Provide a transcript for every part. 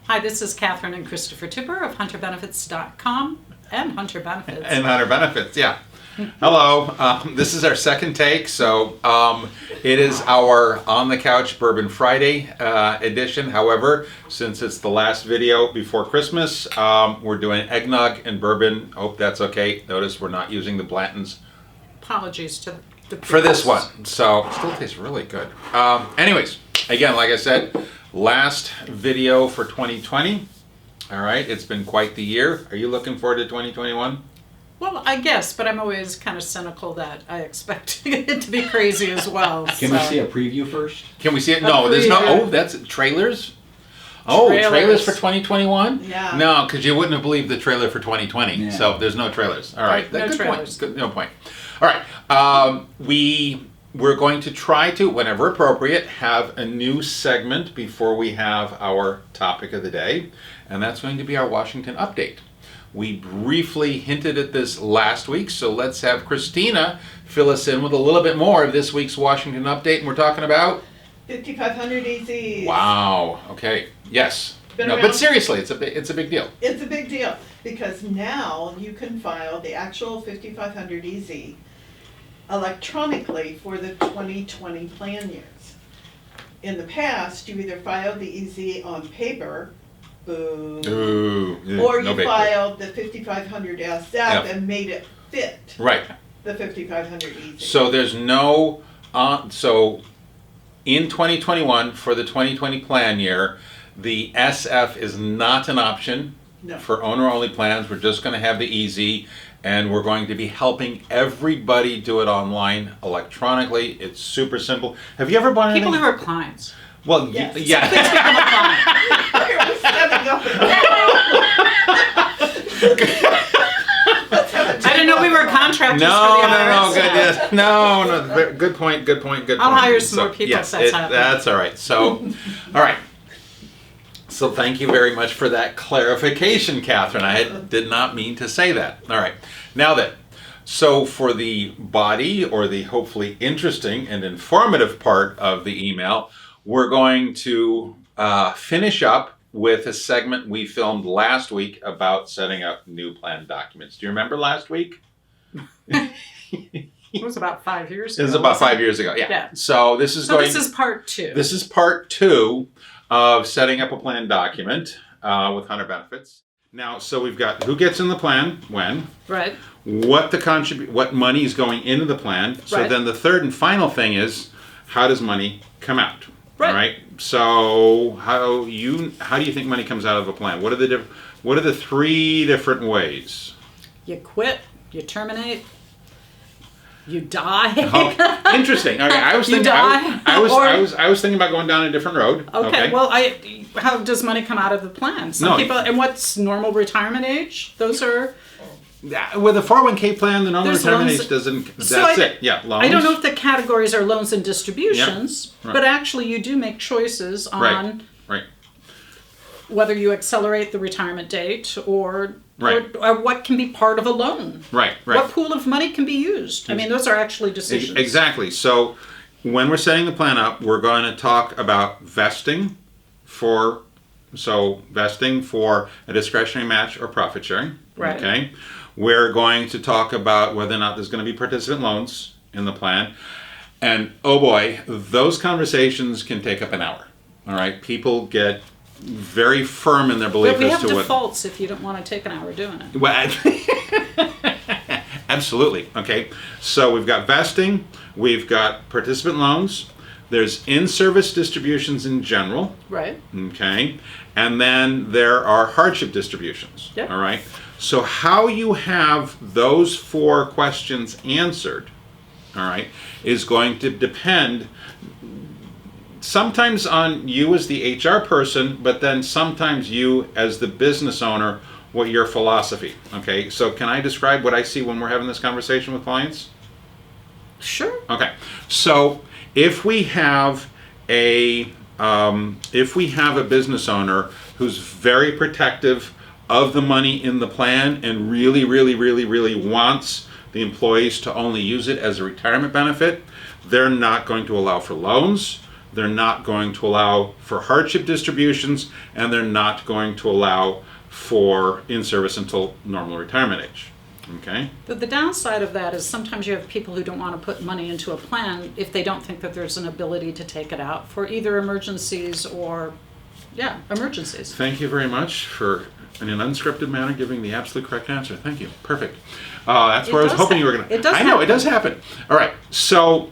Hi, this is Katherine and Christopher Tipper of HunterBenefits.com and Hunter Benefits. And Hunter Benefits, yeah. Hello, this is our second take, so it is our On the Couch Bourbon Friday edition. However, since it's the last video before Christmas, we're doing eggnog and bourbon. Hope that's okay. Notice we're not using the Blanton's. Apologies to the for this one, so it still tastes really good. Anyways, again, like I said, last video for 2020. All right, it's been quite the year. Are you looking forward to 2021? Well, I guess, but I'm always kind of cynical that I expect it to be crazy as well. Can we see a preview first? Can we see it? No, there's no. Oh, that's trailers. Oh, trailers for 2021? Yeah. No, because you wouldn't have believed the trailer for 2020. Yeah. So there's no trailers. All right. No Good trailers. point. Good, no point. All right. We're going to try to, whenever appropriate, have a new segment before we have our topic of the day, and that's going to be our Washington update. We briefly hinted at this last week, so let's have Christina fill us in with a little bit more of this week's Washington update, and we're talking about 5,500 EZs. Wow. Okay. Yes. No, but seriously, it's a big deal. It's a big deal because now you can file the actual 5,500 EZ electronically for the 2020 plan years. In the past, you either filed the EZ on paper, boo, or you filed the 5,500 SF and made it fit the 5,500 EZ. So there's no, so in 2021 for the 2020 plan year, the SF is not an option for owner-only plans. We're just going to have the EZ, and we're going to be helping everybody do it online electronically. It's super simple. Have you ever bought anything? People who are clients. Well, yes. yeah. Please become a client. I didn't know we were contractors for the IRS. Good point. I'll hire some more people if that's happening. That's all right. So, all right. So thank you very much for that clarification, Catherine. I did not mean to say that. All right. Now then, so for the body or the hopefully interesting and informative part of the email, we're going to finish up with a segment we filmed last week about setting up new plan documents. Do you remember last week? It was about 5 years ago. It was about 5 years ago, yeah. So this is this is part two. This is part two of setting up a plan document with Hunter Benefits. Now, so we've got who gets in the plan, when, right? What money is going into the plan. So then the third and final thing is, how does money come out? Right. All right. So how do you think money comes out of a plan? What are the three different ways? You quit. You terminate. You die. Oh, interesting. Okay, I was thinking. I was thinking about going down a different road. Okay. Well, how does money come out of the plan? Some people. And what's normal retirement age? Those are. With a 401k plan, the normal retirement age doesn't. That's it. Yeah, loans. I don't know if the categories are loans and distributions, but actually you do make choices on whether you accelerate the retirement date or what can be part of a loan. Right. What pool of money can be used? I mean, those are actually decisions. Exactly. So when we're setting the plan up, we're going to talk about vesting for a discretionary match or profit sharing. Right. Okay. We're going to talk about whether or not there's going to be participant loans in the plan. And oh boy, those conversations can take up an hour. All right. People get very firm in their belief but we as to what... have defaults if you don't want to take an hour doing it. Well, absolutely. Okay. So we've got vesting. We've got participant loans. There's in-service distributions in general. Right. Okay. And then there are hardship distributions. Yep. All right. So how you have those four questions answered, all right, is going to depend sometimes on you as the HR person, but then sometimes you as the business owner, what your philosophy. Okay. So can I describe what I see when we're having this conversation with clients? Sure. Okay. So if we have a business owner who's very protective of the money in the plan and really wants the employees to only use it as a retirement benefit, they're not going to allow for loans. they're not going to allow for hardship distributions, and they're not going to allow for in-service until normal retirement age. Okay? But the downside of that is sometimes you have people who don't want to put money into a plan if they don't think that there's an ability to take it out for either emergencies or, emergencies. Thank you very much for, in an unscripted manner, giving the absolute correct answer. Thank you. Perfect. That's where I was hoping you were going to. It does. I know, it does happen. All right. So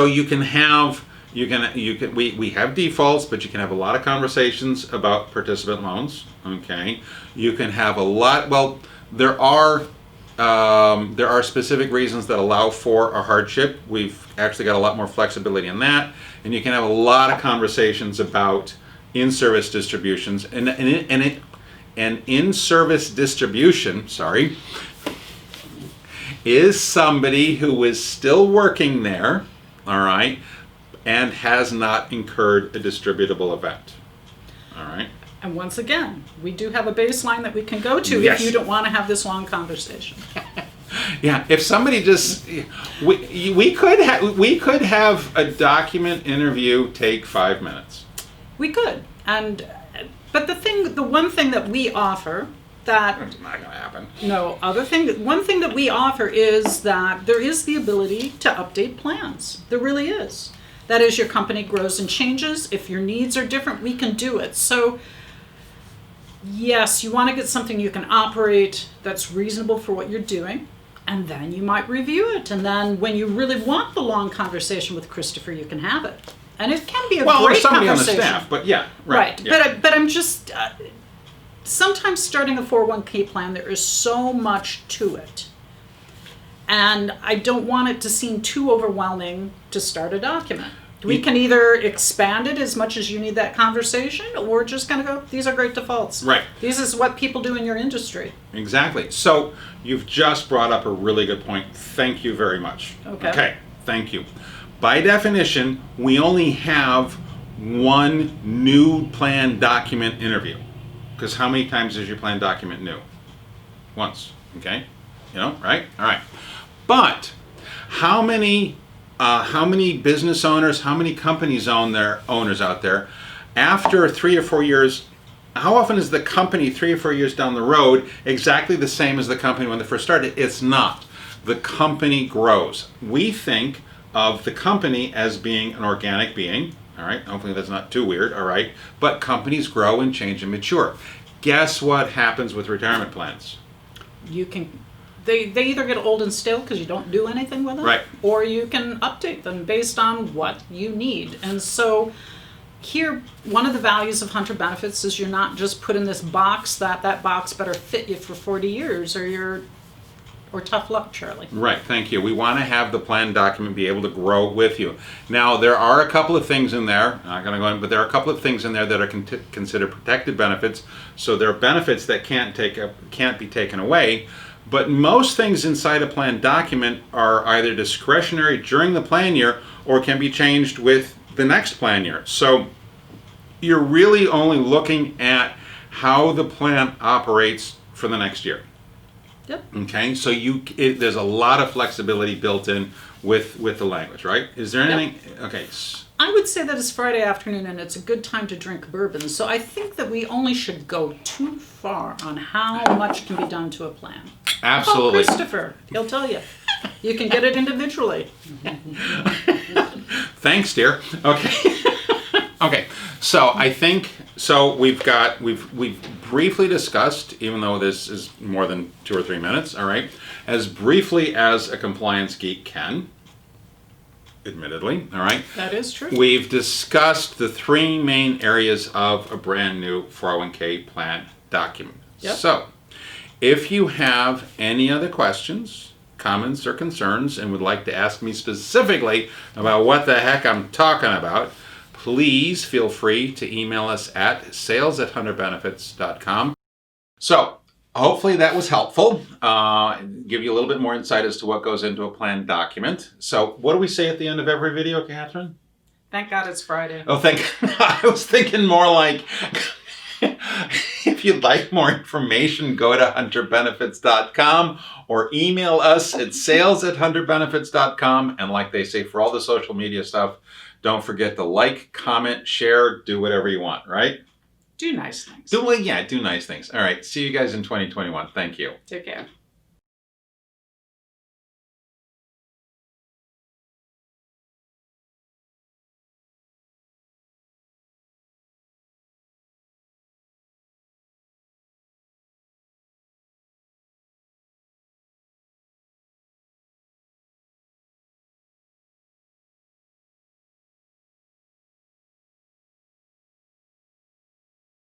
you can have, we have defaults, but you can have a lot of conversations about participant loans. Okay. You can have a lot, there are specific reasons that allow for a hardship. We've actually got a lot more flexibility in that, and you can have a lot of conversations about in-service distributions. And an in-service distribution, is somebody who is still working there, all right, and has not incurred a distributable event, all right. And once again, we do have a baseline that we can go to Yes. if you don't want to have this long conversation. Yeah, if somebody just, we could have a document interview take 5 minutes. We could, but the one thing that we offer that It's not going to happen. one thing that we offer is that there is the ability to update plans. There really is. That is, your company grows and changes. If your needs are different, we can do it. So yes, you want to get something you can operate that's reasonable for what you're doing, and then you might review it. And then when you really want the long conversation with Christopher, you can have it. And it can be a Or great somebody conversation. on the staff, but yeah, right. Yeah. But I'm just sometimes starting a 401k plan, there is so much to it, and I don't want it to seem too overwhelming to start a document. We can either expand it as much as you need that conversation, or just kind of go, these are great defaults. Right. This is what people do in your industry. Exactly. So you've just brought up a really good point. Thank you very much. Okay. Thank you. By definition, we only have one new plan document interview. Because how many times is your plan document new? Once. Okay? Right? All right. But how many business owners, how many companies owners out there, after 3 or 4 years, how often is the company 3 or 4 years down the road exactly the same as the company when they first started? It's not. The company grows. We think of the company as being an organic being, all right? Hopefully that's not too weird, all right? But companies grow and change and mature. Guess what happens with retirement plans? They either get old and stale because you don't do anything with them, Right. or you can update them based on what you need. And so here, one of the values of Hunter Benefits is you're not just put in this box that box better fit you for 40 years or tough luck, Charlie. Right, thank you. We want to have the plan document be able to grow with you. Now, there are a couple of things in there, I'm not going to go in, but there are a couple of things in there that are considered protected benefits. So there are benefits that can't be taken away. But most things inside a plan document are either discretionary during the plan year or can be changed with the next plan year. So you're really only looking at how the plan operates for the next year. Yep. Okay, so there's a lot of flexibility built in with the language, right? Is there anything? Yep. Okay. I would say that it's Friday afternoon and it's a good time to drink bourbon. So I think that we only should go too far on how much can be done to a plan. Absolutely. Call Christopher. He'll tell you. You can get it individually. Thanks, dear. Okay. Okay. So I think we've briefly discussed, even though this is more than 2 or 3 minutes, all right, as briefly as a compliance geek can. Admittedly, all right? That is true. We've discussed the 3 main areas of a brand new 401k plan document. Yep. So, if you have any other questions, comments, or concerns and would like to ask me specifically about what the heck I'm talking about, please feel free to email us at sales@hunterbenefits.com. So, hopefully that was helpful. Give you a little bit more insight as to what goes into a plan document. So what do we say at the end of every video, Catherine? Thank God it's Friday. Oh, I was thinking more like, if you'd like more information, go to hunterbenefits.com or email us at sales@hunterbenefits.com. And like they say, for all the social media stuff, Don't forget to like, comment, share, do whatever you want, right? Do nice things. Do nice things. All right. See you guys in 2021. Thank you. Take care.